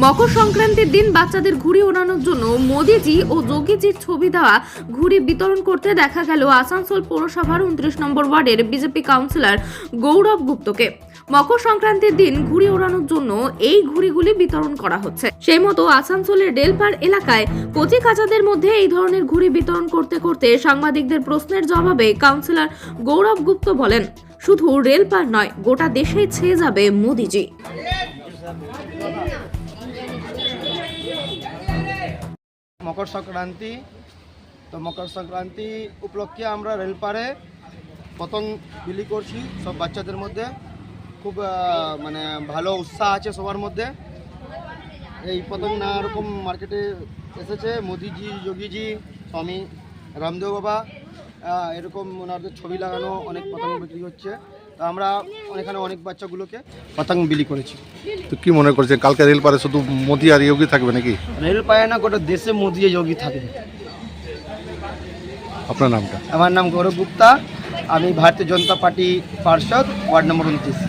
মকর সংক্রান্তির দিন বাচ্চাদের ঘুড়ি ওড়ানোর জন্য মোদিজি ও যোগীজির ছবি দেওয়া ঘুড়ি বিতরণ করতে দেখা গেল আসানসোল পৌরসভার 29 নম্বর ওয়ার্ডের বিজেপি কাউন্সিলর গৌরব গুপ্তকে। মকর সংক্রান্তির দিন ঘুড়ি ওড়ানোর জন্য এই ঘুড়িগুলি বিতরণ করা হচ্ছে। সেই মতো আসানসোলের রেলপাড় এলাকায় কচি কাচাদের মধ্যে এই ধরনের ঘুড়ি বিতরণ করতে করতে সাংবাদিকদের প্রশ্নের জবাবে কাউন্সিলর গৌরব গুপ্ত বলেন, শুধু রেলপাড় নয়, গোটা দেশেই ছেয়ে যাবে মোদিজি। মকর সংক্রান্তি, তো মকর সংক্রান্তি উপলক্ষে আমরা রেলপাড়ে পতঙ্গ বিলি করছি সব বাচ্চাদের মধ্যে। খুব মানে ভালো উৎসাহ আছে সবার মধ্যে। এই পতঙ্গ নানা রকম মার্কেটে এসেছে। মোদিজি, যোগীজি, স্বামী রামদেব বাবা, এরকম ওনাদের ছবি লাগানো অনেক পতঙ্গ বিক্রি হচ্ছে। তো আমরা এখানে অনেক বাচ্চাগুলোকে পতঙ্গ বিলি করেছি। তো কি মনে করছেন কালকে রেলপাড়ে শুধু মোদি আর যোগী থাকবে নাকি? রেলপাড়ে না, গোটা দেশে মোদি যোগী থাকবে। আপনার নামটা? আমার নাম গৌরব গুপ্তা, আমি ভারতীয় জনতা পার্টি পার্ষদ, ওয়ার্ড নম্বর 29।